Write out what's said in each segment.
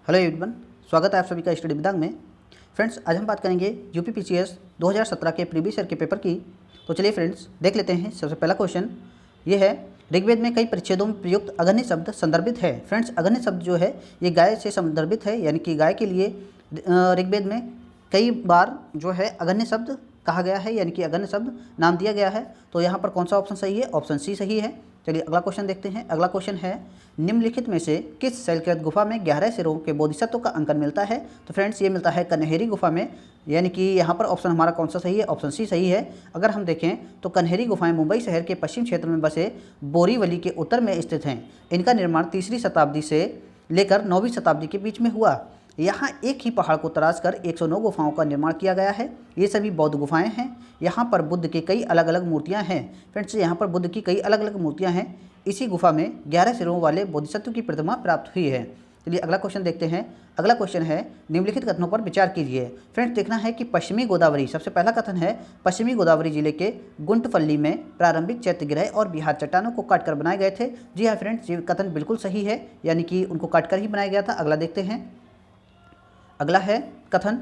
Hello everyone, स्वागत है आप सभी का स्टडी विदांग में। फ्रेंड्स, आज हम बात करेंगे यूपीपीसीएस 2017 के प्रीवियस ईयर के पेपर की। तो चलिए फ्रेंड्स देख लेते हैं। सबसे पहला क्वेश्चन ये है, ऋग्वेद में कई परिच्छेदों में प्रयुक्त अगन्य शब्द संदर्भित है। फ्रेंड्स, अगन्य शब्द जो है ये गाय से संदर्भित है, यानी कि गाय के लिए ऋग्वेद में कई बार जो है अगन्य शब्द कहा गया है, यानी कि अगन्य शब्द नाम दिया गया है। तो यहाँ पर कौन सा ऑप्शन सही है? ऑप्शन सी सही है। चलिए अगला क्वेश्चन देखते हैं। अगला क्वेश्चन है, निम्नलिखित में से किस शैलकृत गुफा में 11 सिरों के बोधिसत्व का अंकन मिलता है? तो फ्रेंड्स ये मिलता है कन्हेरी गुफा में, यानी कि यहाँ पर ऑप्शन हमारा कौन सा सही है? ऑप्शन सी सही है। अगर हम देखें तो कन्हेरी गुफाएं मुंबई शहर के पश्चिम क्षेत्र में बसे बोरीवली के उत्तर में स्थित हैं। इनका निर्माण 3री शताब्दी से लेकर 9वीं शताब्दी के बीच में हुआ। यहाँ एक ही पहाड़ को तराश कर 109 गुफाओं का निर्माण किया गया है। ये सभी बौद्ध गुफाएं हैं। यहाँ पर बुद्ध की कई अलग अलग मूर्तियाँ हैं। फ्रेंड्स, यहाँ पर बुद्ध की कई अलग अलग मूर्तियाँ हैं। इसी गुफा में 11 सिरों वाले बोधिसत्व की प्रतिमा प्राप्त हुई है। चलिए अगला क्वेश्चन देखते हैं। अगला क्वेश्चन है, निम्नलिखित कथनों पर विचार कीजिए। फ्रेंड्स, देखना है कि पश्चिमी गोदावरी, सबसे पहला कथन है, पश्चिमी गोदावरी जिले के गुंटफल्ली में प्रारंभिक चैत्यगृह और बिहार चट्टानों को काटकर बनाए गए थे। जी हाँ फ्रेंड्स, ये कथन बिल्कुल सही है, यानी कि उनको काटकर ही बनाया गया था। अगला देखते हैं। अगला है कथन,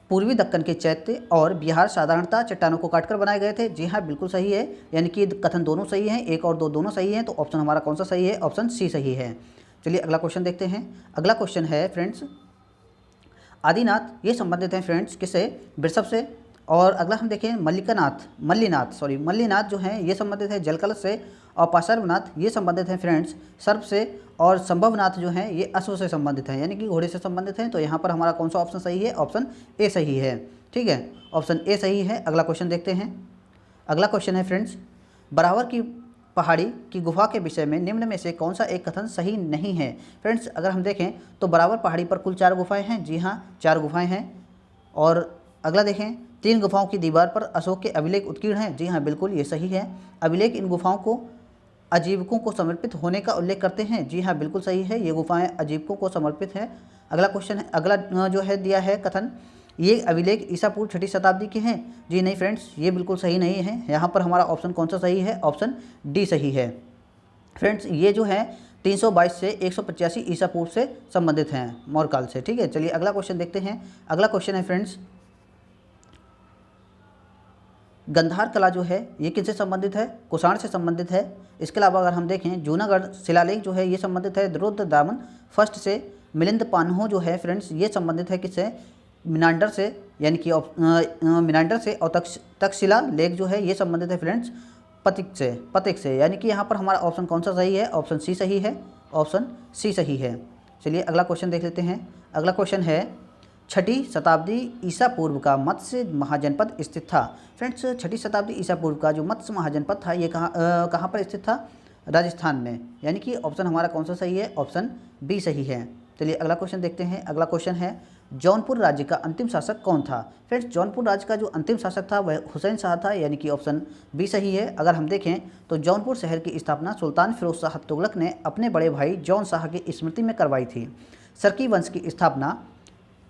पूर्वी दक्कन के चैत्य और बिहार साधारणतः चट्टानों को काटकर बनाए गए थे। जी हाँ बिल्कुल सही है, यानी कि कथन दोनों सही हैं, एक और दो दोनों सही हैं। तो ऑप्शन हमारा कौन सा सही है? ऑप्शन सी सही है। चलिए अगला क्वेश्चन देखते हैं। अगला क्वेश्चन है फ्रेंड्स, आदिनाथ ये संबंधित हैं फ्रेंड्स किससे? वृषभ से। और अगला हम देखें मल्लीनाथ जो हैं ये संबंधित है जलकलश से। और पाशर्वनाथ ये संबंधित हैं फ्रेंड्स सर्प से। और संभवनाथ जो हैं ये अश्व से संबंधित हैं, यानी कि घोड़े से संबंधित हैं। तो यहाँ पर हमारा कौन सा ऑप्शन सही है? ऑप्शन ए सही है। ठीक है, ऑप्शन ए सही है। अगला क्वेश्चन देखते हैं। अगला क्वेश्चन है फ्रेंड्स, बराबर की पहाड़ी की गुफा के विषय में निम्न में से कौन सा एक कथन सही नहीं है? फ्रेंड्स, अगर हम देखें तो बराबर पहाड़ी पर कुल 4 गुफाएँ हैं। जी हाँ, 4 गुफाएँ हैं। और अगला देखें, 3 गुफाओं की दीवार पर अशोक के अभिलेख उत्कीर्ण हैं। जी हाँ बिल्कुल ये सही है। अभिलेख इन गुफाओं को आजीविकों को समर्पित होने का उल्लेख करते हैं। जी हाँ बिल्कुल सही है, ये गुफाएं आजीविकों को समर्पित है। अगला क्वेश्चन है, अगला जो है दिया है कथन, ये अभिलेख ईसा पूर्व 6ठी शताब्दी के हैं। जी नहीं फ्रेंड्स, ये बिल्कुल सही नहीं है। यहाँ पर हमारा ऑप्शन कौन सा सही है? ऑप्शन डी सही है। फ्रेंड्स, ये जो है 322 से 185 ईसा पूर्व से संबंधित हैं, मौर्य काल से। ठीक है, चलिए अगला क्वेश्चन देखते हैं। अगला क्वेश्चन है फ्रेंड्स, गंधार कला जो है ये किनसे संबंधित है? कुषाण से संबंधित है। इसके अलावा अगर हम देखें, जूनागढ़ शिलालेख जो है ये संबंधित है रुद्र दामन फर्स्ट से। मिलिंद पान्हो जो है फ्रेंड्स ये संबंधित है किससे? मिनांडर से, यानी कि मिनांडर से। और तक्षशिला लेख जो है ये संबंधित है फ्रेंड्स पतिक से, यानी कि यहाँ पर हमारा ऑप्शन कौन सा सही है? ऑप्शन सी सही है। ऑप्शन सी सही है। चलिए अगला क्वेश्चन देख लेते हैं। अगला क्वेश्चन है, 6ठी शताब्दी ईसा पूर्व का मत्स्य महाजनपद स्थित था। फ्रेंड्स, 6ठी शताब्दी ईसा पूर्व का जो मत्स्य महाजनपद था ये कहाँ पर स्थित था? राजस्थान में, यानी कि ऑप्शन हमारा कौन सा सही है? ऑप्शन बी सही है। चलिए अगला क्वेश्चन देखते हैं। अगला क्वेश्चन है, जौनपुर राज्य का अंतिम शासक कौन था? फ्रेंड्स, जौनपुर राज्य का जो अंतिम शासक था वह हुसैन शाह था, यानी कि ऑप्शन बी सही है। अगर हम देखें तो जौनपुर शहर की स्थापना सुल्तान फिरोज शाह तुगलक ने अपने बड़े भाई जौन शाह की स्मृति में करवाई थी। सरकी वंश की स्थापना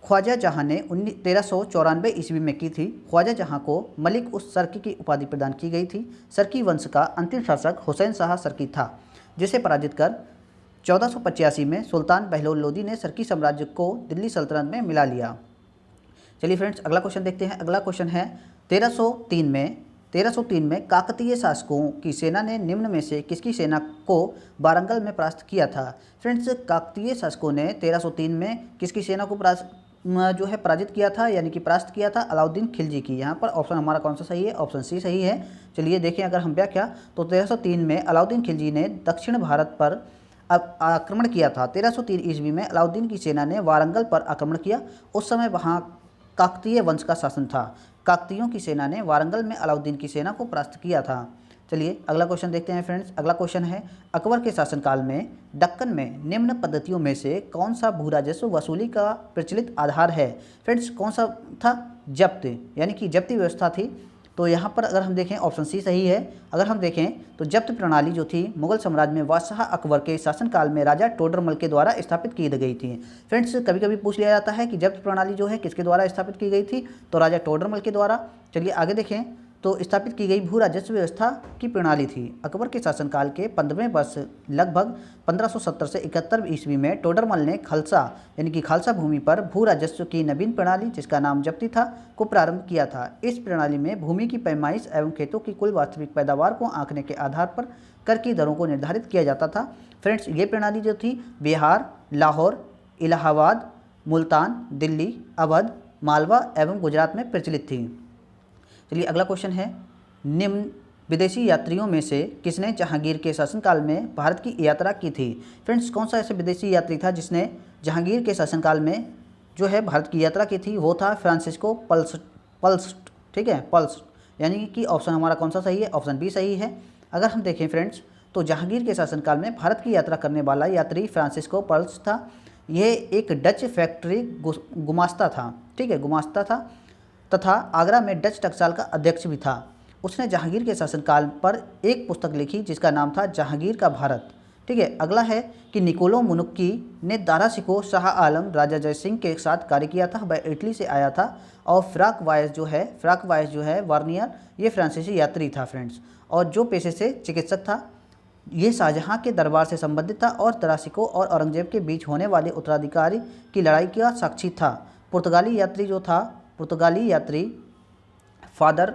ख्वाजा जहाँ ने 1394 ईस्वी में की थी। ख्वाजा जहाँ को मलिक उस सरकी की उपाधि प्रदान की गई थी। सरकी वंश का अंतिम शासक हुसैन शाह सरकी था, जिसे पराजित कर 1485 में सुल्तान बहलोल लोदी ने सरकी साम्राज्य को दिल्ली सल्तनत में मिला लिया। चलिए फ्रेंड्स अगला क्वेश्चन देखते हैं। अगला क्वेश्चन है, 1303 में काकतीय शासकों की सेना ने निम्न में से किसकी सेना को वारंगल में परास्त किया था? फ्रेंड्स, काकतीय शासकों ने 1303 में किसकी सेना को पराजित किया था, यानी कि परास्त किया था? अलाउद्दीन खिलजी की। यहाँ पर ऑप्शन हमारा कौन सा सही है? ऑप्शन सी सही है। चलिए देखें, अगर हम व्याख्या तो 1303 में अलाउद्दीन खिलजी ने दक्षिण भारत पर आक्रमण किया था। 1303 ईस्वी में अलाउद्दीन की सेना ने वारंगल पर आक्रमण किया। उस समय वहाँ काकतीय वंश का शासन था। काकतीयों की सेना ने वारंगल में अलाउद्दीन की सेना को परास्त किया था। चलिए अगला क्वेश्चन देखते हैं फ्रेंड्स। अगला क्वेश्चन है, अकबर के शासनकाल में दक्कन में निम्न पद्धतियों में से कौन सा भू राजस्व वसूली का प्रचलित आधार है? फ्रेंड्स, कौन सा था? जब्त, यानी कि जब्ती व्यवस्था थी। तो यहाँ पर अगर हम देखें ऑप्शन सी सही है। अगर हम देखें तो जब्त प्रणाली जो थी मुगल साम्राज्य में बादशाह अकबर के शासनकाल में राजा टोडरमल के द्वारा स्थापित की गई थी। फ्रेंड्स, कभी कभी पूछ लिया जाता है कि जब्त प्रणाली जो है किसके द्वारा स्थापित की गई थी? तो राजा टोडरमल के द्वारा। चलिए आगे देखें, तो स्थापित की गई भू राजस्व व्यवस्था की प्रणाली थी। अकबर के शासनकाल के 15वें वर्ष लगभग 1570 से 71 ईस्वी में टोडरमल ने खालसा यानी कि खालसा भूमि पर भू राजस्व की नवीन प्रणाली, जिसका नाम जब्ती था, को प्रारंभ किया था। इस प्रणाली में भूमि की पैमाइश एवं खेतों की कुल वास्तविक पैदावार को आंकने के आधार पर कर की दरों को निर्धारित किया जाता था। फ्रेंड्स, ये प्रणाली जो थी बिहार, लाहौर, इलाहाबाद, मुल्तान, दिल्ली, अवध, मालवा एवं गुजरात में प्रचलित थी। चलिए अगला क्वेश्चन है, निम्न विदेशी यात्रियों में से किसने जहांगीर के शासनकाल में भारत की यात्रा की थी? फ्रेंड्स, कौन सा ऐसे विदेशी यात्री था जिसने जहांगीर के शासनकाल में जो है भारत की यात्रा की थी? वो था फ्रांसिस्को पल्स्ट। ठीक है, पल्स्ट, यानी कि ऑप्शन हमारा कौन सा सही है? ऑप्शन बी सही है। अगर हम देखें फ्रेंड्स, तो जहांगीर के शासनकाल में भारत की यात्रा करने वाला यात्री फ्रांसिस्को पल्स्ट था। यह एक डच फैक्ट्री गुमास्ता था। ठीक है, गुमास्ता था तथा आगरा में डच टकसाल का अध्यक्ष भी था। उसने जहांगीर के शासनकाल पर एक पुस्तक लिखी जिसका नाम था जहांगीर का भारत। ठीक है, अगला है कि निकोलो मुनुक्की ने दारा शिकोह शाह आलम राजा जय सिंह के साथ कार्य किया था। वह इटली से आया था। और फ्राक वायस जो है वार्नियर, ये फ्रांसीसी यात्री था फ्रेंड्स, और जो पेशे से चिकित्सक था। ये शाहजहां के दरबार से संबंधित था और दारा शिकोह और औरंगजेब के बीच होने वाले उत्तराधिकारी की लड़ाई का साक्षी था। पुर्तगाली यात्री फादर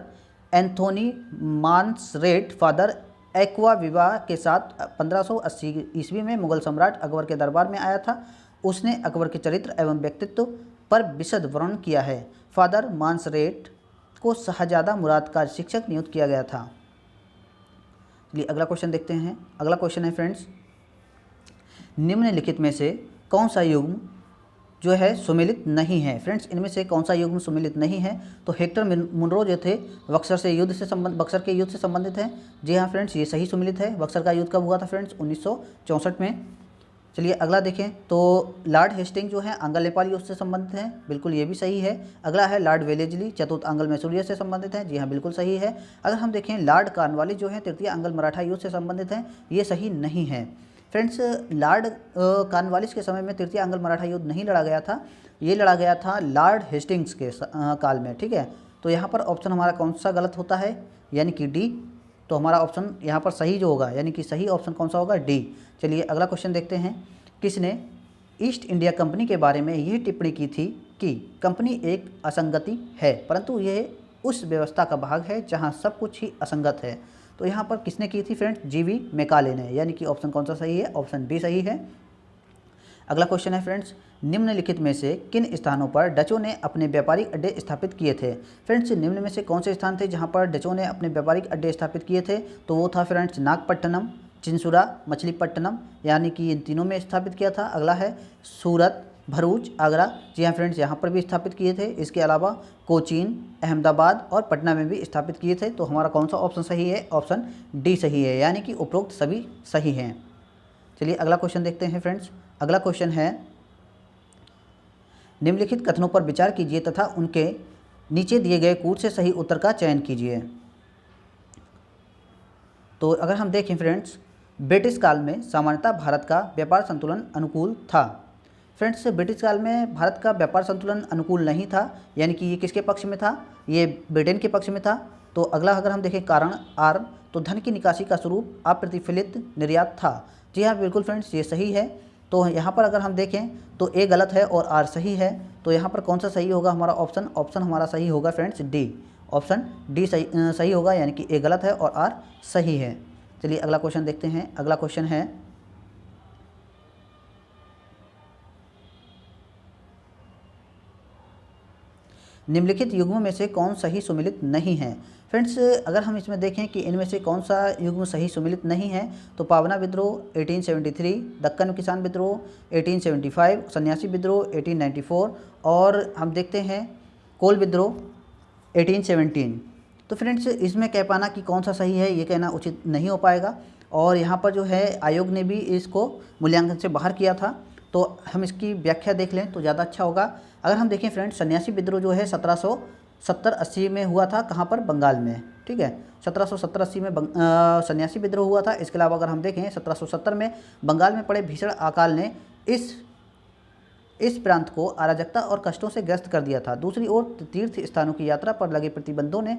एंथोनी मांसरेट फादर एक्वा विवा के साथ 1580 ईस्वी में मुगल सम्राट अकबर के दरबार में आया था। उसने अकबर के चरित्र एवं व्यक्तित्व पर विशद वर्णन किया है। फादर मांसरेट को शाहजादा मुराद का शिक्षक नियुक्त किया गया था। चलिए अगला क्वेश्चन देखते हैं। अगला क्वेश्चन है फ्रेंड्स, निम्नलिखित में से कौन सा युग्म जो है सुमेलित नहीं है? फ्रेंड्स, इनमें से कौन सा युग्म सुमेलित नहीं है? तो हेक्टर मुनरो जो थे बक्सर के युद्ध से संबंधित हैं। जी हाँ फ्रेंड्स, ये सही सुमेलित है। बक्सर का युद्ध कब हुआ था फ्रेंड्स? 1964 में। चलिए अगला देखें, तो लॉर्ड हेस्टिंग जो है आंग्ल नेपाल युद्ध से संबंधित हैं। बिल्कुल, ये भी सही है। अगला है लॉर्ड वेलेस्ली चतुर्थ आंग्ल मैसूरिया से संबंधित हैं। जी हाँ, बिल्कुल सही है। अगर हम देखें लॉर्ड कॉर्नवालिस जो है तृतीय आंग्ल मराठा युद्ध से संबंधित हैं। ये सही नहीं है फ्रेंड्स। लॉर्ड कॉर्नवालिस के समय में तृतीय आंग्ल मराठा युद्ध नहीं लड़ा गया था। ये लड़ा गया था लॉर्ड हेस्टिंग्स के काल में। ठीक है, तो यहाँ पर ऑप्शन हमारा कौन सा गलत होता है? यानी कि डी। तो हमारा ऑप्शन यहाँ पर सही जो होगा, यानी कि सही ऑप्शन कौन सा होगा? डी। चलिए अगला क्वेश्चन देखते हैं। किसने ईस्ट इंडिया कंपनी के बारे में यह टिप्पणी की थी कि कंपनी एक असंगति है, परंतु यह उस व्यवस्था का भाग है जहाँ सब कुछ ही असंगत है? तो यहाँ पर किसने की थी फ्रेंड्स? जीवी मैकाले ने, यानी कि ऑप्शन कौन सा सही है? ऑप्शन बी सही है। अगला क्वेश्चन है फ्रेंड्स, निम्नलिखित में से किन स्थानों पर डचों ने अपने व्यापारिक अड्डे स्थापित किए थे? फ्रेंड्स, निम्न में से कौन से स्थान थे जहां पर डचों ने अपने व्यापारिक अड्डे स्थापित किए थे? तो वो था फ्रेंड्स नागपट्टनम, चिंसुरा, मछलीपट्टनम, यानी कि इन तीनों में स्थापित किया था। अगला है सूरत, भरूच, आगरा। जी हाँ फ्रेंड्स, यहाँ पर भी स्थापित किए थे। इसके अलावा कोचीन, अहमदाबाद और पटना में भी स्थापित किए थे। तो हमारा कौन सा ऑप्शन सही है? ऑप्शन डी सही है, यानी कि उपरोक्त सभी सही हैं। चलिए अगला क्वेश्चन देखते हैं फ्रेंड्स। अगला क्वेश्चन है, निम्नलिखित कथनों पर विचार कीजिए तथा उनके नीचे दिए गए कूट से सही उत्तर का चयन कीजिए। तो अगर हम देखें फ्रेंड्स, ब्रिटिश काल में सामान्यतः भारत का व्यापार संतुलन अनुकूल था। फ्रेंड्स, ब्रिटिश काल में भारत का व्यापार संतुलन अनुकूल नहीं था, यानी कि ये किसके पक्ष में था? ये ब्रिटेन के पक्ष में था। तो अगला अगर हम देखें कारण आर, तो धन की निकासी का स्वरूप अप्रतिफलित निर्यात था। जी हाँ बिल्कुल फ्रेंड्स, ये सही है। तो यहाँ पर अगर हम देखें तो ए गलत है और आर सही है। तो यहाँ पर कौन सा सही होगा हमारा ऑप्शन हमारा सही होगा फ्रेंड्स डी। ऑप्शन डी सही होगा, यानी कि ए गलत है और आर सही है। चलिए अगला क्वेश्चन देखते हैं। अगला क्वेश्चन है, निम्नलिखित युग्मों में से कौन सही सुमेलित नहीं है? फ्रेंड्स, अगर हम इसमें देखें कि इनमें से कौन सा युग्म सही सुमेलित नहीं है, तो पावना विद्रोह 1873, दक्कन किसान विद्रोह 1875, सन्यासी विद्रोह 1894 और हम देखते हैं कोल विद्रोह 1817। तो फ्रेंड्स, इसमें कह पाना कि कौन सा सही है ये कहना उचित नहीं हो पाएगा। और यहाँ पर जो है आयोग ने भी इसको मूल्यांकन से बाहर किया था। तो हम इसकी व्याख्या देख लें तो ज़्यादा अच्छा होगा। अगर हम देखें फ्रेंड्स, सन्यासी विद्रोह जो है 1770-80 में हुआ था। कहाँ पर? बंगाल में। ठीक है, 1770-80 में सन्यासी विद्रोह हुआ था। इसके अलावा अगर हम देखें 1770 में बंगाल में पड़े भीषण अकाल ने इस प्रांत को अराजकता और कष्टों से ग्रस्त कर दिया था। दूसरी ओर तीर्थ स्थानों की यात्रा पर लगे प्रतिबंधों ने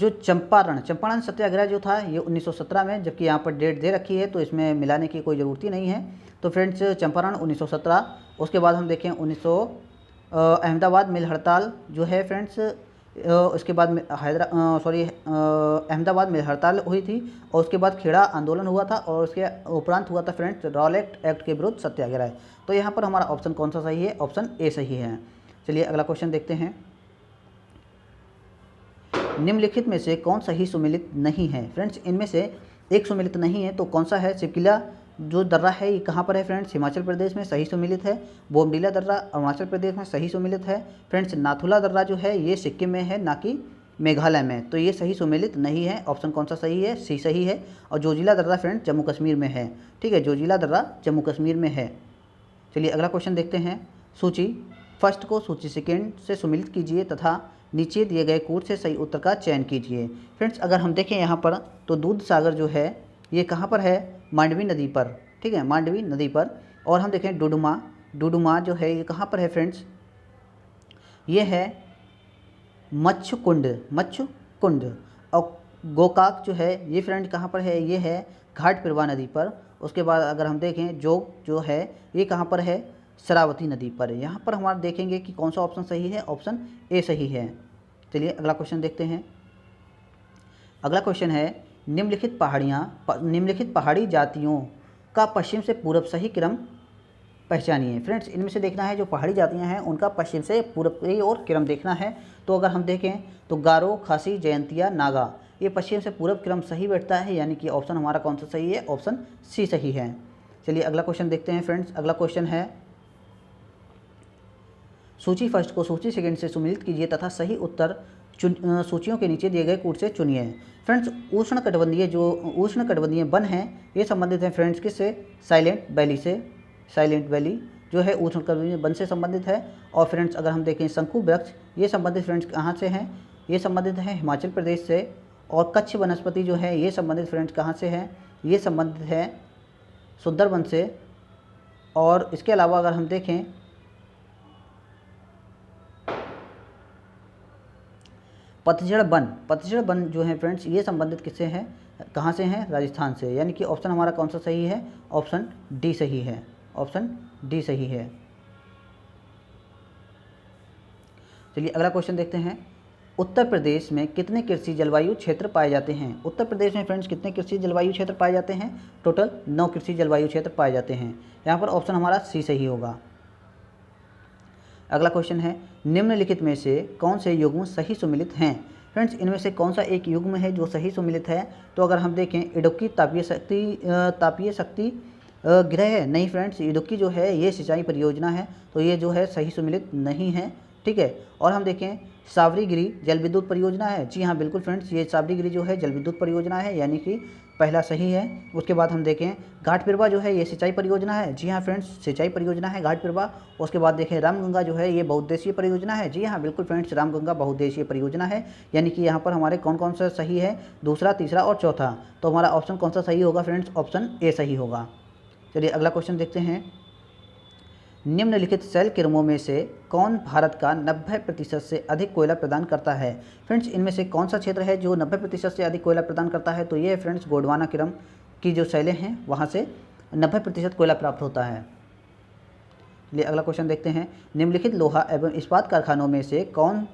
जो चंपारण सत्याग्रह जो था ये 1917 में, जबकि यहाँ पर डेट दे रखी है तो इसमें मिलाने की कोई ज़रूरत ही नहीं है। तो फ्रेंड्स चंपारण 1917। उसके बाद हम देखें 1900 अहमदाबाद मिल हड़ताल जो है फ्रेंड्स, उसके बाद में अहमदाबाद में हड़ताल हुई थी, और उसके बाद खेड़ा आंदोलन हुआ था, और उसके उपरांत हुआ था फ्रेंड्स रॉलेट एक्ट के विरुद्ध सत्याग्रह। तो यहाँ पर हमारा ऑप्शन कौन सा सही है? ऑप्शन ए सही है। चलिए अगला क्वेश्चन देखते हैं। निम्नलिखित में से कौन सही सुमेलित नहीं है? फ्रेंड्स इनमें से एक सुमेलित नहीं है, तो कौन सा है? सिकिला जो दर्रा है ये कहाँ पर है फ्रेंड्स? हिमाचल प्रदेश में, सही सुमेलित है। बोमडीला दर्रा अरुणाचल प्रदेश में, सही सुमेलित है। फ्रेंड्स नाथुला दर्रा जो है ये सिक्किम में है, ना कि मेघालय में, तो ये सही सुमेलित नहीं है। ऑप्शन कौन सा सही है? सी सही है। और जोजिला दर्रा फ्रेंड्स जम्मू कश्मीर में है। ठीक है, जोजिला दर्रा जम्मू कश्मीर में है। चलिए अगला क्वेश्चन देखते हैं। सूची फर्स्ट को सूची सेकेंड से सुमेलित कीजिए तथा नीचे दिए गए कूट से सही उत्तर का चयन कीजिए। फ्रेंड्स अगर हम देखें यहाँ पर तो दूध सागर जो है ये कहाँ पर है? मांडवी नदी पर। ठीक है, मांडवी नदी पर। और हम देखें डुडुमा जो है ये कहाँ पर है फ्रेंड्स? ये है मच्छकुंड। और गोकाक जो है ये फ्रेंड कहाँ पर है? ये है घाट प्रभा नदी पर। उसके बाद अगर हम देखें जोग जो है ये कहाँ पर है? शरावती नदी पर। यहाँ पर हमारा देखेंगे कि कौन सा ऑप्शन सही है? ऑप्शन ए सही है। चलिए अगला क्वेश्चन देखते हैं। अगला क्वेश्चन है निम्नलिखित पहाड़ी जातियों का पश्चिम से पूर्व सही क्रम पहचानिए। फ्रेंड्स इनमें से देखना है जो पहाड़ी जातियाँ हैं उनका पश्चिम से पूर्व की ओर क्रम देखना है। तो अगर हम देखें तो गारो, खासी, जयंतिया, नागा ये पश्चिम से पूर्व क्रम सही बैठता है, यानी कि ऑप्शन हमारा कौन सा सही है? ऑप्शन सी सही है। चलिए अगला क्वेश्चन देखते हैं फ्रेंड्स। अगला क्वेश्चन है सूची फर्स्ट को सूची सेकंड से सुमेलित कीजिए तथा सही उत्तर सूचियों के नीचे दिए गए कूट से चुनिए। फ्रेंड्स उष्णकटिबंधीय वन हैं ये संबंधित हैं फ्रेंड्स किससे? साइलेंट वैली से। साइलेंट वैली जो है उष्णकटिबंधीय वन से संबंधित है। और फ्रेंड्स अगर हम देखें शंकु वृक्ष ये संबंधित फ्रेंड्स कहाँ से हैं? ये संबंधित हैं हिमाचल प्रदेश से। और कच्छ वनस्पति जो है ये संबंधित फ्रेंड्स कहाँ से हैं? ये संबंधित है सुंदरबन से। और इसके अलावा अगर हम देखें पतझड़ वन जो है फ्रेंड्स ये संबंधित किससे हैं? कहाँ से हैं? राजस्थान से। यानी कि ऑप्शन हमारा कौन सा सही है? ऑप्शन डी सही है। ऑप्शन डी सही है। चलिए अगला क्वेश्चन देखते हैं। उत्तर प्रदेश में कितने कृषि जलवायु क्षेत्र पाए जाते हैं? उत्तर प्रदेश में फ्रेंड्स कितने कृषि जलवायु क्षेत्र पाए जाते हैं? टोटल 9 कृषि जलवायु क्षेत्र पाए जाते हैं। यहाँ पर ऑप्शन हमारा सी सही होगा। अगला क्वेश्चन है निम्नलिखित में से कौन से युग्म सही सुमेलित हैं? फ्रेंड्स इनमें से कौन सा एक युग्म है जो सही सुमेलित है? तो अगर हम देखें इडुक्की तापीय शक्ति गृह नहीं फ्रेंड्स, इडुक्की जो है ये सिंचाई परियोजना है, तो ये जो है सही सुमेलित नहीं है। ठीक है, और हम देखें सावरीगिरी जल विद्युत परियोजना है। जी हाँ बिल्कुल फ्रेंड्स, ये सावरीगिरी जो है जल विद्युत परियोजना है, यानी कि पहला सही है। उसके बाद हम देखें घाट प्रभा जो है ये सिंचाई परियोजना है। जी हाँ फ्रेंड्स, सिंचाई परियोजना है घाट प्रभा। उसके बाद देखें रामगंगा जो है ये बहुउद्देशीय परियोजना है। जी हाँ बिल्कुल फ्रेंड्स, रामगंगा बहुउद्देशीय परियोजना है। यानी कि यहाँ पर हमारे कौन कौन सा सही है? दूसरा, तीसरा और चौथा। तो हमारा ऑप्शन कौन सा सही होगा फ्रेंड्स? ऑप्शन ए सही होगा। चलिए अगला क्वेश्चन देखते हैं। निम्नलिखित शैल क्रमों में से कौन भारत का 90% से अधिक कोयला प्रदान करता है? फ्रेंड्स इनमें से कौन सा क्षेत्र है जो 90% से अधिक कोयला प्रदान करता है? तो ये है फ्रेंड्स गोंडवाना क्रम की जो शैलें हैं वहाँ से 90% कोयला प्राप्त होता है। चलिए अगला क्वेश्चन देखते हैं। निम्नलिखित लोहा एवं इस्पात कारखानों में से कौन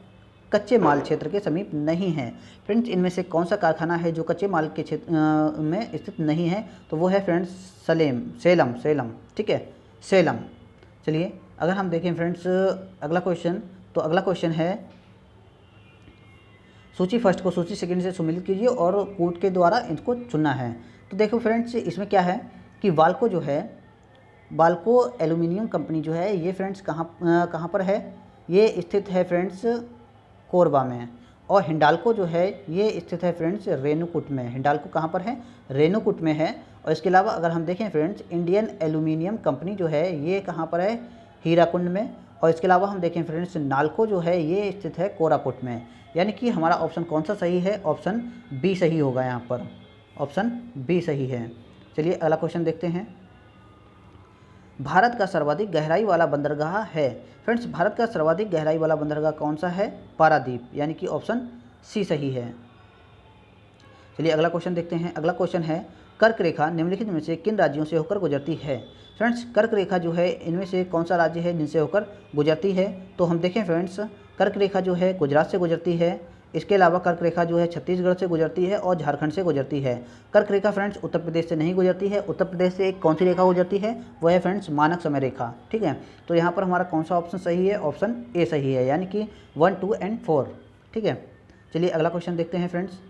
कच्चे माल क्षेत्र के समीप नहीं है? फ्रेंड्स इनमें से कौन सा कारखाना है जो कच्चे माल के क्षेत्र में स्थित नहीं है? तो वो है फ्रेंड्स सेलम। ठीक है, सेलम। चलिए अगर हम देखें फ्रेंड्स अगला क्वेश्चन, तो अगला क्वेश्चन है सूची फर्स्ट को सूची सेकंड से सुमेलित कीजिए और कूट के द्वारा इनको चुनना है। तो देखो फ्रेंड्स इसमें क्या है कि वाल्को एल्यूमिनियम कंपनी जो है ये फ्रेंड्स कहाँ पर है? ये स्थित है फ्रेंड्स कोरबा में। और हिंडाल्को जो है ये स्थित है फ्रेंड्स रेणुकूट में। हिंडाल्को कहाँ पर है? रेणुकूट में है। और इसके अलावा अगर हम देखें फ्रेंड्स इंडियन एल्यूमिनियम कंपनी जो है ये कहाँ पर है? हीराकुंड में। और इसके अलावा हम देखें फ्रेंड्स नाल्को जो है ये स्थित है कोरापुट में। यानी कि हमारा ऑप्शन कौन सा सही है? ऑप्शन बी सही होगा यहाँ पर। ऑप्शन बी सही है। चलिए अगला क्वेश्चन देखते हैं। भारत का सर्वाधिक गहराई वाला बंदरगाह है? फ्रेंड्स भारत का सर्वाधिक गहराई वाला बंदरगाह कौन सा है? पारादीप। यानी कि ऑप्शन सी सही है। चलिए अगला क्वेश्चन देखते हैं। अगला क्वेश्चन है कर्क रेखा निम्नलिखित में से किन राज्यों से होकर गुजरती है। फ्रेंड्स कर्क रेखा जो है इनमें से कौन सा राज्य है जिनसे होकर गुजरती है, तो हम देखें फ्रेंड्स कर्क रेखा जो है गुजरात से गुजरती है। इसके अलावा कर्क रेखा जो है छत्तीसगढ़ से गुजरती है और झारखंड से गुजरती है। कर्क रेखा फ्रेंड्स उत्तर प्रदेश से नहीं गुजरती है। उत्तर प्रदेश से एक कौन सी रेखा गुजरती है, वह है फ्रेंड्स मानक समय रेखा। ठीक है, तो यहाँ पर हमारा कौन सा ऑप्शन सही है, ऑप्शन ए सही है, यानी कि 1, 2 एंड 4। ठीक है, चलिए अगला क्वेश्चन देखते हैं फ्रेंड्स।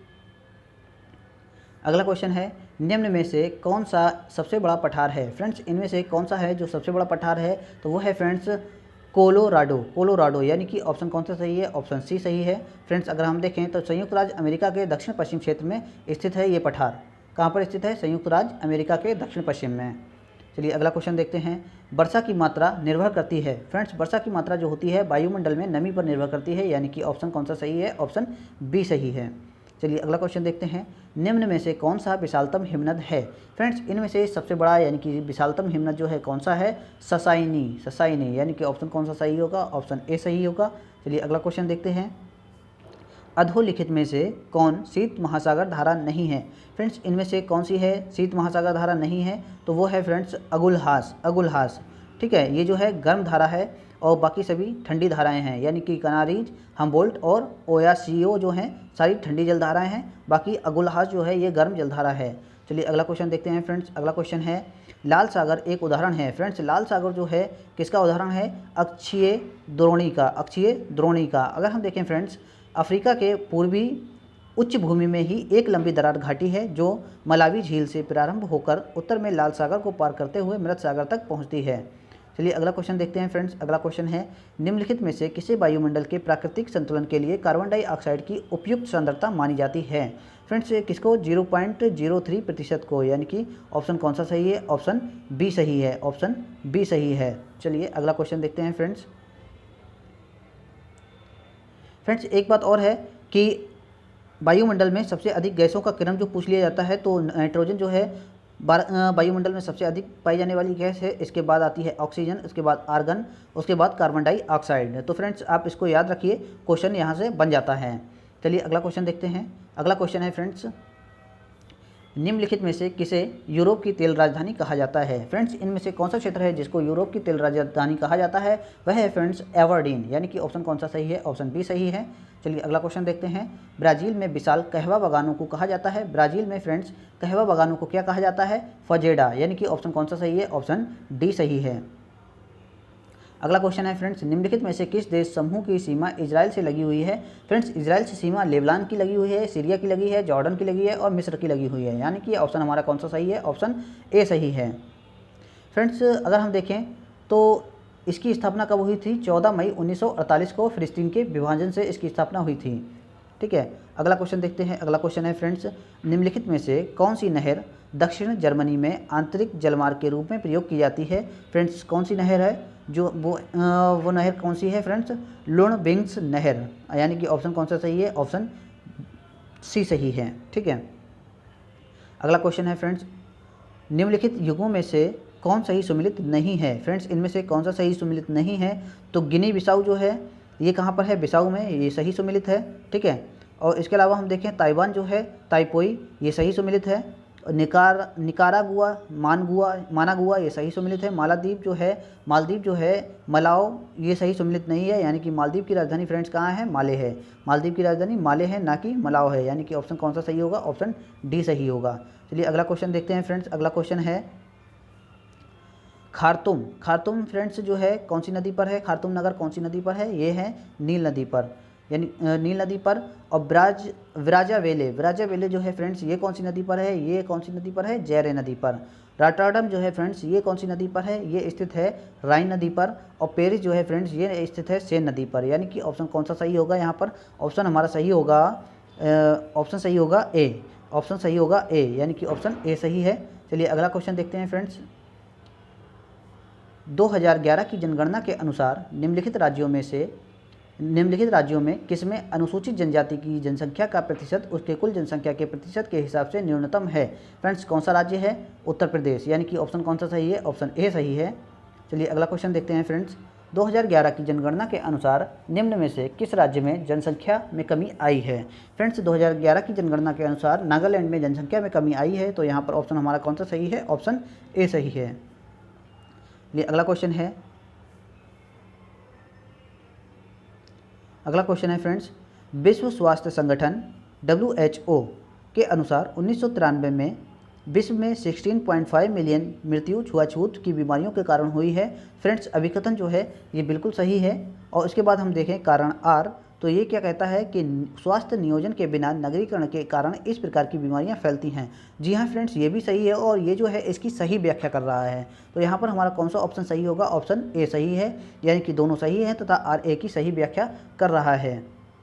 अगला क्वेश्चन है निम्न में से कौन सा सबसे बड़ा पठार है। फ्रेंड्स इनमें से कौन सा है जो सबसे बड़ा पठार है, तो वो है फ्रेंड्स कोलोराडो, यानी कि ऑप्शन कौन सा सही है, ऑप्शन सी सही है। फ्रेंड्स अगर हम देखें तो संयुक्त राज्य अमेरिका के दक्षिण पश्चिम क्षेत्र में स्थित है ये पठार। कहाँ पर स्थित है, संयुक्त राज्य अमेरिका के दक्षिण पश्चिम में। चलिए अगला क्वेश्चन देखते हैं। वर्षा की मात्रा निर्भर करती है। फ्रेंड्स वर्षा की मात्रा जो होती है वायुमंडल में नमी पर निर्भर करती है, यानी कि ऑप्शन कौन सा सही है, ऑप्शन बी सही है। चलिए अगला क्वेश्चन देखते हैं। निम्न में से कौन सा विशालतम हिमनद है। फ्रेंड्स इनमें से सबसे बड़ा यानी कि विशालतम हिमनद जो है कौन सा है, ससाइनी, यानी कि ऑप्शन कौन सा सही होगा, ऑप्शन ए सही होगा। चलिए अगला क्वेश्चन देखते हैं। अधोलिखित में से कौन शीत महासागर धारा नहीं है। फ्रेंड्स इनमें से कौन सी है शीत महासागर धारा नहीं है, तो वो है फ्रेंड्स अगुलहास। ठीक है, ये जो है गर्म धारा है और बाकी सभी ठंडी धाराएं हैं, यानी कि कनारीज, हमबोल्ट और ओयासियो जो हैं सारी ठंडी जल धाराएं हैं। बाकी अगुलहास जो है ये गर्म जलधारा है। चलिए अगला क्वेश्चन देखते हैं फ्रेंड्स। अगला क्वेश्चन है लाल सागर एक उदाहरण है। फ्रेंड्स लाल सागर जो है किसका उदाहरण है, अक्षीय द्रोणी का। अगर हम देखें फ्रेंड्स अफ्रीका के पूर्वी उच्च भूमि में ही एक लंबी दरार घाटी है जो मलावी झील से प्रारंभ होकर उत्तर में लाल सागर को पार करते हुए मृत सागर तक पहुंचती है। चलिए अगला क्वेश्चन देखते हैं फ्रेंड्स। अगला क्वेश्चन है निम्नलिखित में से किसे वायुमंडल के प्राकृतिक संतुलन के लिए कार्बन डाइऑक्साइड की उपयुक्त सांद्रता मानी जाती है। फ्रेंड्स किसको, 0.03% को, यानी कि ऑप्शन कौन सा सही है, ऑप्शन बी सही है, ऑप्शन बी सही है। चलिए अगला क्वेश्चन देखते हैं फ्रेंड्स। एक बात और है कि वायुमंडल में सबसे अधिक गैसों का क्रम जो पूछ लिया जाता है, तो नाइट्रोजन जो है वायुमंडल में सबसे अधिक पाई जाने वाली गैस है। इसके बाद आती है ऑक्सीजन, उसके बाद आर्गन, उसके बाद कार्बन डाइऑक्साइड। तो फ्रेंड्स आप इसको याद रखिए, क्वेश्चन यहाँ से बन जाता है। चलिए अगला क्वेश्चन देखते हैं। अगला क्वेश्चन है फ्रेंड्स निम्नलिखित में से किसे यूरोप की तेल राजधानी कहा जाता है। फ्रेंड्स इनमें से कौन सा क्षेत्र है जिसको यूरोप की तेल राजधानी कहा जाता है, वह है फ्रेंड्स एवर्डीन, यानी कि ऑप्शन कौन सा सही है, ऑप्शन बी सही है। चलिए अगला क्वेश्चन देखते हैं। ब्राज़ील में विशाल कहवा बागानों को कहा जाता है। ब्राज़ील में फ्रेंड्स कहवा बागानों को क्या कहा जाता है, फजेडा, यानी कि ऑप्शन कौन सा सही है, ऑप्शन डी सही है। अगला क्वेश्चन है फ्रेंड्स निम्नलिखित में से किस देश समूह की सीमा इजराइल से लगी हुई है। फ्रेंड्स इजराइल से सीमा लेबनान की लगी हुई है, सीरिया की लगी है, जॉर्डन की लगी है और मिस्र की लगी हुई है, यानी कि ऑप्शन हमारा कौन सा सही है, ऑप्शन ए सही है। फ्रेंड्स अगर हम देखें तो इसकी स्थापना कब हुई थी, 14 मई 1948 को फिलिस्तीन के विभाजन से इसकी स्थापना हुई थी। ठीक है, अगला क्वेश्चन देखते हैं। अगला क्वेश्चन है फ्रेंड्स निम्नलिखित में से कौन सी नहर दक्षिण जर्मनी में आंतरिक जलमार्ग के रूप में प्रयोग की जाती है। फ्रेंड्स कौन सी नहर है जो वो नहर कौन सी है फ्रेंड्स, लुणबिंग्स नहर, यानी कि ऑप्शन कौन सा सही है, ऑप्शन सी सही है। ठीक है, अगला क्वेश्चन है फ्रेंड्स निम्नलिखित युगों में से कौन सही सुमिलित नहीं है। फ्रेंड्स इनमें से कौन सा सही सुमिलित नहीं है, तो गिनी बिसाऊ जो है ये कहाँ पर है, बिसाऊ में, ये सही सुमिलित है। ठीक है, और इसके अलावा हम देखें ताइवान जो है ताइपोई, ये सही सुमिलित है। निकारागुआ, मानागुआ ये सही सुमिलित है। मालदीव जो है मलाओ, ये सही सुमिलित नहीं है, यानी कि मालदीव की राजधानी फ्रेंड्स कहाँ है, माले है। मालदीव की राजधानी माले है, ना कि मलाओ है, यानी कि ऑप्शन कौन सा सही होगा, ऑप्शन डी सही होगा। चलिए अगला क्वेश्चन देखते हैं फ्रेंड्स। अगला क्वेश्चन है खार्तूम फ्रेंड्स जो है कौन सी नदी पर है, खार्तूम नगर कौन सी नदी पर है, ये है नील नदी पर, यानी नील नदी पर। और ब्राजावेले जो है फ्रेंड्स ये कौन सी नदी पर है, ये कौन सी नदी पर है, जैरे नदी पर। रॉटरडम जो है फ्रेंड्स ये कौन सी नदी पर है, ये स्थित है राइन नदी पर। और पेरिस जो है फ्रेंड्स ये स्थित है सेन नदी पर, यानी कि ऑप्शन कौन सा सही होगा यहाँ पर, ऑप्शन हमारा सही होगा, ऑप्शन सही होगा ए, ऑप्शन सही होगा ए, यानी कि ऑप्शन ए सही है। चलिए अगला क्वेश्चन देखते हैं फ्रेंड्स। 2011 की जनगणना के अनुसार निम्नलिखित राज्यों में किसमें अनुसूचित जनजाति की जनसंख्या का प्रतिशत उसके कुल जनसंख्या के प्रतिशत के हिसाब से न्यूनतम है। फ्रेंड्स कौन सा राज्य है, उत्तर प्रदेश, यानी कि ऑप्शन कौन सा सही है, ऑप्शन ए सही है। चलिए अगला क्वेश्चन देखते हैं फ्रेंड्स। 2011 की जनगणना के अनुसार निम्न में से किस राज्य में जनसंख्या में कमी आई है। फ्रेंड्स 2011 की जनगणना के अनुसार नागालैंड में जनसंख्या में कमी आई है, तो यहाँ पर ऑप्शन हमारा कौन सा सही है, ऑप्शन ए सही है। चलिए अगला क्वेश्चन है, अगला क्वेश्चन है फ्रेंड्स, विश्व स्वास्थ्य संगठन WHO के अनुसार 1993 में विश्व में 16.5 मिलियन मृत्यु छुआछूत की बीमारियों के कारण हुई है। फ्रेंड्स अभिकथन जो है ये बिल्कुल सही है। और इसके बाद हम देखें कारण आर, तो ये क्या कहता है कि स्वास्थ्य नियोजन के बिना नगरीकरण के कारण इस प्रकार की बीमारियां फैलती हैं। जी हाँ फ्रेंड्स, ये भी सही है और ये जो है इसकी सही व्याख्या कर रहा है। तो यहाँ पर हमारा कौन सा ऑप्शन सही होगा, ऑप्शन ए सही है, यानी कि दोनों सही हैं तथा आर ए की सही व्याख्या कर रहा है।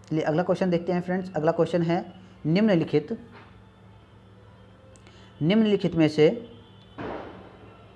चलिए अगला क्वेश्चन देखते हैं फ्रेंड्स। अगला क्वेश्चन है, निम्नलिखित में से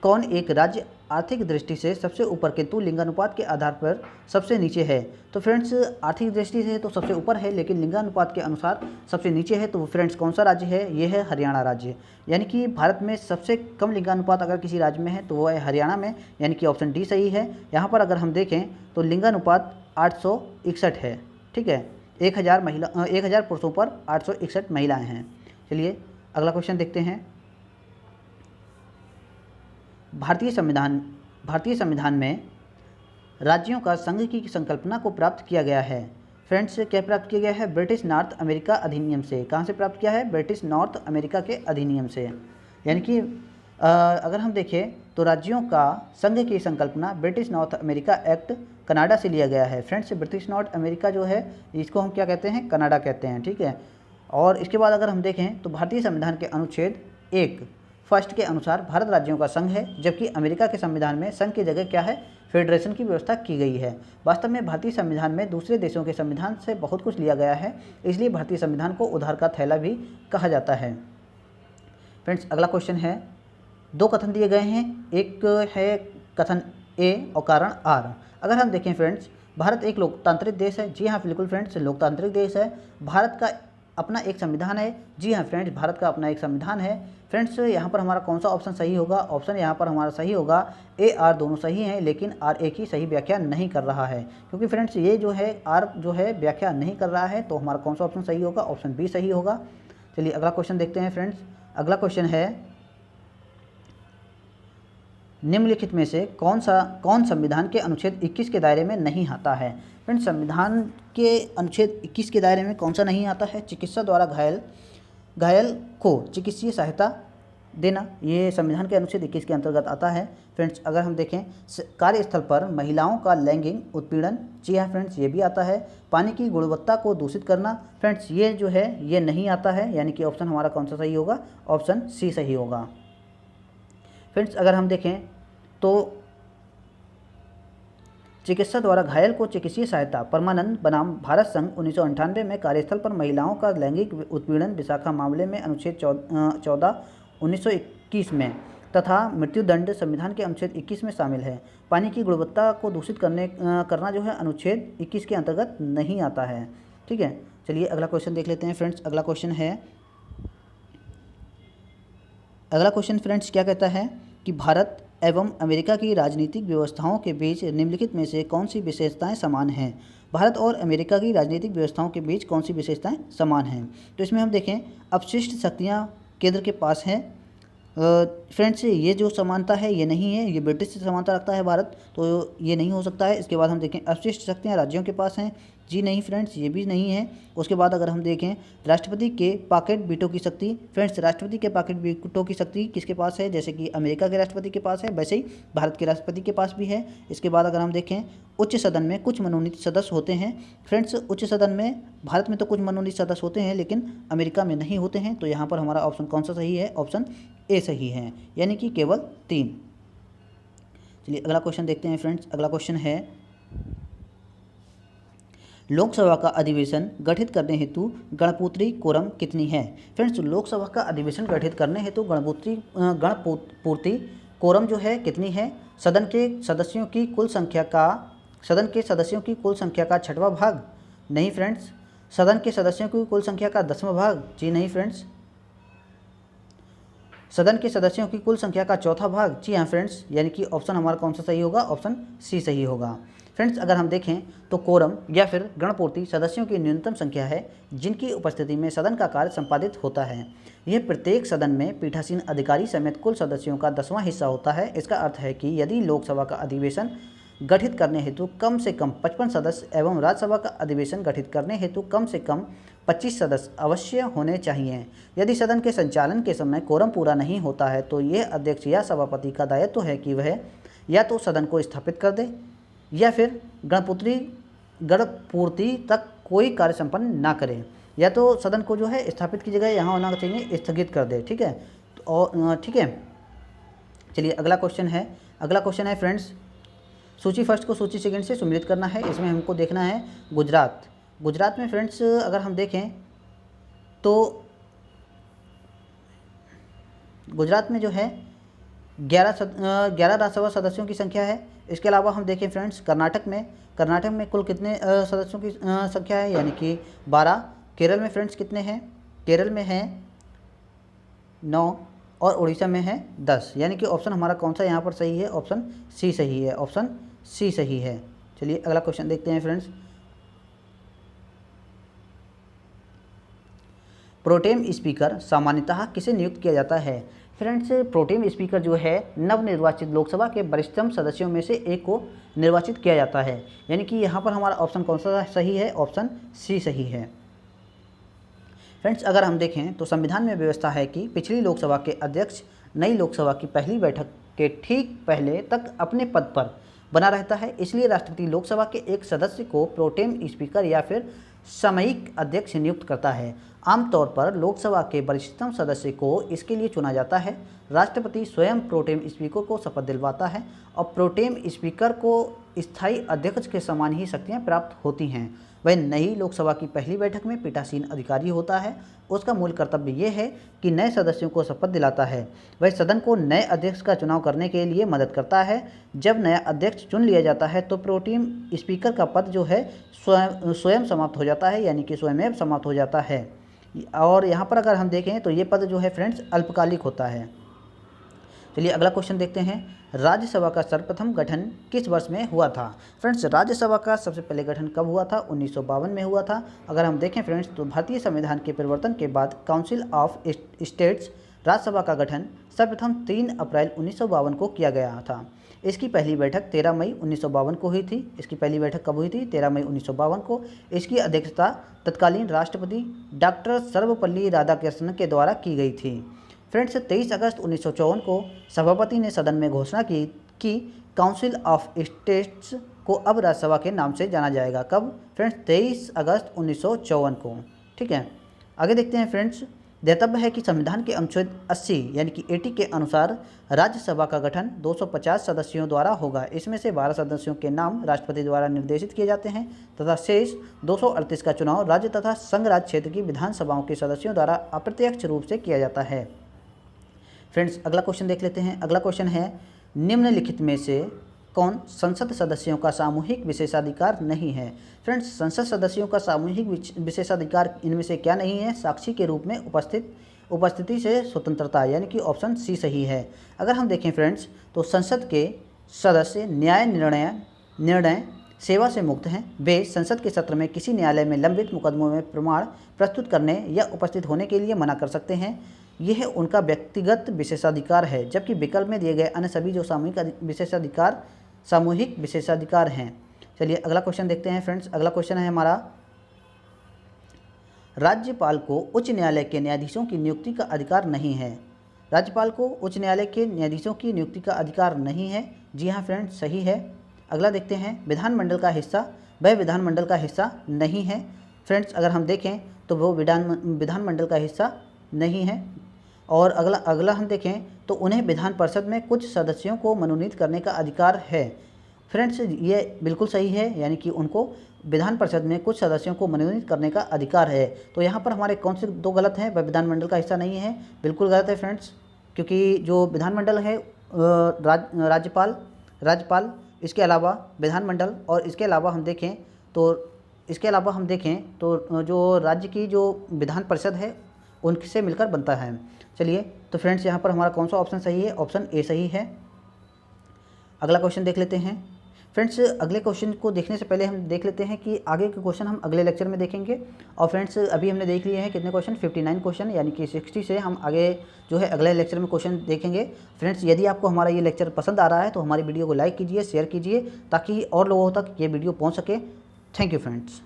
कौन एक राज्य आर्थिक दृष्टि से सबसे ऊपर किंतु लिंगानुपात के आधार पर सबसे नीचे है। तो फ्रेंड्स आर्थिक दृष्टि से तो सबसे ऊपर है, लेकिन लिंगानुपात के अनुसार सबसे नीचे है। तो फ्रेंड्स कौन सा राज्य है, ये है हरियाणा राज्य। यानी कि भारत में सबसे कम लिंगानुपात अगर किसी राज्य में है तो वो है हरियाणा में, यानी कि ऑप्शन डी सही है। यहाँ पर अगर हम देखें तो लिंगानुपात 861 है। ठीक है, 1000 पुरुषों पर 861 महिलाएँ हैं। चलिए अगला क्वेश्चन देखते हैं। भारतीय संविधान में राज्यों का संघ की संकल्पना को प्राप्त किया गया है। फ्रेंड्स क्या प्राप्त किया गया है, ब्रिटिश नॉर्थ अमेरिका अधिनियम से। कहाँ से प्राप्त किया है, ब्रिटिश नॉर्थ अमेरिका के अधिनियम से। यानी कि अगर हम देखें तो राज्यों का संघ की संकल्पना British north America act Canada से लिया गया है। फ्रेंड्स ब्रिटिश नॉर्थ अमेरिका जो है इसको हम क्या कहते हैं, कनाडा कहते हैं। ठीक है, और इसके बाद अगर हम देखें तो भारतीय संविधान के अनुच्छेद 1 फर्स्ट के अनुसार भारत राज्यों का संघ है, जबकि अमेरिका के संविधान में संघ की जगह क्या है, फेडरेशन की व्यवस्था की गई है। वास्तव में भारतीय संविधान में दूसरे देशों के संविधान से बहुत कुछ लिया गया है, इसलिए भारतीय संविधान को उधार का थैला भी कहा जाता है। फ्रेंड्स अगला क्वेश्चन है, दो कथन दिए गए हैं, एक है कथन ए और कारण आर। अगर हम देखें फ्रेंड्स, भारत एक लोकतांत्रिक देश है। जी हाँ बिल्कुल फ्रेंड्स, लोकतांत्रिक देश है। भारत का अपना एक संविधान है। जी हाँ फ्रेंड्स, भारत का अपना एक संविधान है। फ्रेंड्स यहाँ पर हमारा कौन सा ऑप्शन सही होगा, ऑप्शन यहाँ पर हमारा सही होगा ए आर, दोनों सही हैं, लेकिन आर ए की सही व्याख्या नहीं कर रहा है, क्योंकि फ्रेंड्स ये जो है आर जो है व्याख्या नहीं कर रहा है। तो हमारा कौन सा ऑप्शन सही होगा, ऑप्शन बी सही होगा। चलिए अगला क्वेश्चन देखते हैं फ्रेंड्स। अगला क्वेश्चन है, निम्नलिखित में से कौन संविधान के अनुच्छेद 21 के दायरे में नहीं आता है। फ्रेंड्स संविधान के अनुच्छेद 21 के दायरे में कौन सा नहीं आता है, चिकित्सा द्वारा घायल को चिकित्सीय सहायता देना, ये संविधान के अनुच्छेद 21 के अंतर्गत आता है। फ्रेंड्स अगर हम देखें कार्यस्थल पर महिलाओं का लैंगिक उत्पीड़न, जी हाँ फ्रेंड्स ये भी आता है। पानी की गुणवत्ता को दूषित करना, फ्रेंड्स ये जो है ये नहीं आता है, यानी कि ऑप्शन हमारा कौन सा सही होगा, ऑप्शन सी सही होगा। फ्रेंड्स अगर हम देखें तो चिकित्सा द्वारा घायल को चिकित्सीय सहायता परमानंद बनाम भारत संघ 1998 में कार्यस्थल पर महिलाओं का लैंगिक उत्पीड़न विशाखा मामले में अनुच्छेद 14 1921 में तथा मृत्युदंड संविधान के अनुच्छेद 21 में शामिल है। पानी की गुणवत्ता को दूषित करना जो है अनुच्छेद 21 के अंतर्गत नहीं आता है। ठीक है, चलिए अगला क्वेश्चन देख लेते हैं फ्रेंड्स। अगला क्वेश्चन फ्रेंड्स क्या कहता है कि भारत एवं अमेरिका की राजनीतिक व्यवस्थाओं के बीच निम्नलिखित में से कौन सी विशेषताएं समान हैं। भारत और अमेरिका की राजनीतिक व्यवस्थाओं के बीच कौन सी विशेषताएं समान हैं। तो इसमें हम देखें अपशिष्ट शक्तियां केंद्र के पास हैं। फ्रेंड्स ये जो समानता है ये नहीं है, ये ब्रिटिश से समानता रखता है भारत, तो ये नहीं हो सकता है। इसके बाद हम देखें अपशिष्ट शक्तियाँ राज्यों के पास हैं, जी नहीं फ्रेंड्स ये भी नहीं है। उसके बाद अगर हम देखें राष्ट्रपति के पॉकेट वीटो की शक्ति, फ्रेंड्स राष्ट्रपति के पॉकेट वीटो की शक्ति किसके पास है, जैसे कि अमेरिका के राष्ट्रपति के पास है, वैसे ही भारत के राष्ट्रपति के पास भी है। इसके बाद अगर हम देखें उच्च सदन में कुछ मनोनीत सदस्य होते हैं। फ्रेंड्स उच्च सदन में भारत में तो कुछ मनोनीत सदस्य होते हैं, लेकिन अमेरिका में नहीं होते हैं। तो यहाँ पर हमारा ऑप्शन कौन सा सही है, ऑप्शन ए सही है, यानी कि केवल 3। चलिए अगला क्वेश्चन देखते हैं फ्रेंड्स। अगला क्वेश्चन है लोकसभा का अधिवेशन गठित करने हेतु गणपूत्री कोरम कितनी है। फ्रेंड्स लोकसभा का अधिवेशन गठित करने हेतु गणपूर्ति कोरम जो है कितनी है, सदन के सदस्यों की कुल संख्या का 6वां भाग, नहीं फ्रेंड्स। सदन के सदस्यों की कुल संख्या का 10वां भाग, जी नहीं फ्रेंड्स। सदन के सदस्यों की कुल संख्या का चौथा भाग। जी हाँ फ्रेंड्स, यानी कि ऑप्शन हमारा कौन सा सही होगा, ऑप्शन सी सही होगा। फ्रेंड्स अगर हम देखें तो कोरम या फिर गणपूर्ति सदस्यों की न्यूनतम संख्या है जिनकी उपस्थिति में सदन का कार्य संपादित होता है। यह प्रत्येक सदन में पीठासीन अधिकारी समेत कुल सदस्यों का 10वां हिस्सा होता है। इसका अर्थ है कि यदि लोकसभा का अधिवेशन गठित करने हेतु कम से कम 55 सदस्य एवं राज्यसभा का अधिवेशन गठित करने हेतु कम से कम 25 सदस्य अवश्य होने चाहिए। यदि सदन के संचालन के समय कोरम पूरा नहीं होता है तो यह अध्यक्ष या सभापति का दायित्व है कि वह या तो सदन को स्थापित कर दे या फिर गणपूर्ति तक कोई कार्य संपन्न ना करे, या तो सदन को जो है स्थापित की जगह यहाँ होना चाहिए स्थगित कर दे। ठीक है, तो ठीक है, चलिए अगला क्वेश्चन है फ्रेंड्स, सूची फर्स्ट को सूची सेकंड से सम्मिलित करना है। इसमें हमको देखना है गुजरात में फ्रेंड्स अगर हम देखें तो गुजरात में जो है 11 राज्यसभा सदस्यों की संख्या है। इसके अलावा हम देखें फ्रेंड्स कर्नाटक में कुल कितने सदस्यों की संख्या है, यानी कि 12। केरल में फ्रेंड्स कितने हैं, केरल में हैं 9 और उड़ीसा में है 10, यानी कि ऑप्शन हमारा कौन सा यहाँ पर सही है, ऑप्शन सी सही है, ऑप्शन सी सही है। चलिए अगला क्वेश्चन देखते हैं फ्रेंड्स, प्रोटेम स्पीकर सामान्यतः किसे नियुक्त किया जाता है। फ्रेंड्स प्रोटेम स्पीकर जो है नवनिर्वाचित लोकसभा के वरिष्ठतम सदस्यों में से एक को निर्वाचित किया जाता है, यानी कि यहाँ पर हमारा ऑप्शन कौन सा सही है, ऑप्शन सी सही है। फ्रेंड्स अगर हम देखें तो संविधान में व्यवस्था है कि पिछली लोकसभा के अध्यक्ष नई लोकसभा की पहली बैठक के ठीक पहले तक अपने पद पर बना रहता है। इसलिए राष्ट्रपति लोकसभा के एक सदस्य को प्रोटेम स्पीकर या फिर सामयिक अध्यक्ष नियुक्त करता है। आमतौर पर लोकसभा के वरिष्ठतम सदस्य को इसके लिए चुना जाता है। राष्ट्रपति स्वयं प्रोटेम स्पीकर को शपथ दिलवाता है और प्रोटेम स्पीकर को स्थायी अध्यक्ष के समान ही शक्तियाँ प्राप्त होती हैं। वह नई लोकसभा की पहली बैठक में पीठासीन अधिकारी होता है। उसका मूल कर्तव्य ये है कि नए सदस्यों को शपथ दिलाता है। वह सदन को नए अध्यक्ष का चुनाव करने के लिए मदद करता है। जब नया अध्यक्ष चुन लिया जाता है तो प्रोटेम स्पीकर का पद जो है स्वयं समाप्त हो जाता है, यानी कि स्वयं समाप्त हो जाता है। और यहाँ पर अगर हम देखें तो ये पद जो है फ्रेंड्स अल्पकालिक होता है। चलिए अगला क्वेश्चन देखते हैं, राज्यसभा का सर्वप्रथम गठन किस वर्ष में हुआ था। फ्रेंड्स राज्यसभा का सबसे पहले गठन कब हुआ था, 1952 में हुआ था। अगर हम देखें फ्रेंड्स तो भारतीय संविधान के परिवर्तन के बाद काउंसिल ऑफ स्टेट्स राज्यसभा का गठन सर्वप्रथम 3 अप्रैल 1952 को किया गया था। इसकी पहली बैठक 13 मई 1952 को हुई थी। इसकी पहली बैठक कब हुई थी, 13 मई 1952 को। इसकी अध्यक्षता तत्कालीन राष्ट्रपति डॉक्टर सर्वपल्ली राधाकृष्णन के द्वारा की गई थी। फ्रेंड्स 23 अगस्त 1954 को सभापति ने सदन में घोषणा की कि काउंसिल ऑफ स्टेट्स को अब राज्यसभा के नाम से जाना जाएगा। कब फ्रेंड्स, 23 अगस्त 1954 को। ठीक है, आगे देखते हैं फ्रेंड्स, ध्यातव्य है कि संविधान के अनुच्छेद 80 यानी कि 80 के अनुसार राज्यसभा का गठन 250 सदस्यों द्वारा होगा। इसमें से 12 सदस्यों के नाम राष्ट्रपति द्वारा निर्देशित किए जाते हैं तथा शेष 238 का चुनाव राज्य तथा संघ राज्य क्षेत्र की विधानसभाओं के सदस्यों द्वारा अप्रत्यक्ष रूप से किया जाता है। फ्रेंड्स अगला क्वेश्चन देख लेते हैं। अगला क्वेश्चन है, निम्नलिखित में से कौन संसद सदस्यों का सामूहिक विशेषाधिकार नहीं है। फ्रेंड्स संसद सदस्यों का सामूहिक विशेषाधिकार इनमें से क्या नहीं है, साक्षी के रूप में उपस्थिति से स्वतंत्रता, यानी कि ऑप्शन सी सही है। अगर हम देखें फ्रेंड्स तो संसद के सदस्य न्याय निर्णय सेवा से मुक्त हैं। वे संसद के सत्र में किसी न्यायालय में लंबित मुकदमों में प्रमाण प्रस्तुत करने या उपस्थित होने के लिए मना कर सकते हैं। यह उनका व्यक्तिगत विशेषाधिकार है, जबकि विकल्प में दिए गए अन्य सभी जो सामूहिक विशेषाधिकार हैं। चलिए अगला क्वेश्चन देखते हैं फ्रेंड्स। अगला क्वेश्चन है हमारा, राज्यपाल को उच्च न्यायालय के न्यायाधीशों की नियुक्ति का अधिकार नहीं है। राज्यपाल को उच्च न्यायालय के न्यायाधीशों की नियुक्ति का अधिकार नहीं है। जी हाँ फ्रेंड्स, सही है। अगला देखते हैं, विधानमंडल का हिस्सा, वह विधानमंडल का हिस्सा नहीं है। फ्रेंड्स अगर हम देखें तो वो विधानमंडल का हिस्सा नहीं है। और अगला हम देखें तो उन्हें विधान परिषद में कुछ सदस्यों को मनोनीत करने का अधिकार है। फ्रेंड्स ये बिल्कुल सही है, यानी कि उनको विधान परिषद में कुछ सदस्यों को मनोनीत करने का अधिकार है। तो यहाँ पर हमारे कौन से 2 गलत हैं, वह विधानमंडल का हिस्सा नहीं है, बिल्कुल गलत है फ्रेंड्स, क्योंकि जो विधानमंडल है राज्यपाल, इसके अलावा विधानमंडल, और इसके अलावा हम देखें तो जो राज्य की जो विधान परिषद है उनसे मिलकर बनता है। चलिए तो फ्रेंड्स यहाँ पर हमारा कौन सा ऑप्शन सही है? ऑप्शन ए सही है। अगला क्वेश्चन देख लेते हैं। फ्रेंड्स अगले क्वेश्चन को देखने से पहले हम देख लेते हैं कि आगे के क्वेश्चन हम अगले लेक्चर में देखेंगे। और फ्रेंड्स अभी हमने देख लिए हैं कितने क्वेश्चन, 59 क्वेश्चन, यानी कि 60 से हम आगे जो है अगले लेक्चर में क्वेश्चन देखेंगे। फ्रेंड्स यदि आपको हमारा ये लेक्चर पसंद आ रहा है तो हमारी वीडियो को लाइक कीजिए, शेयर कीजिए, ताकि और लोगों तक ये वीडियो पहुँच सके। Thank you friends.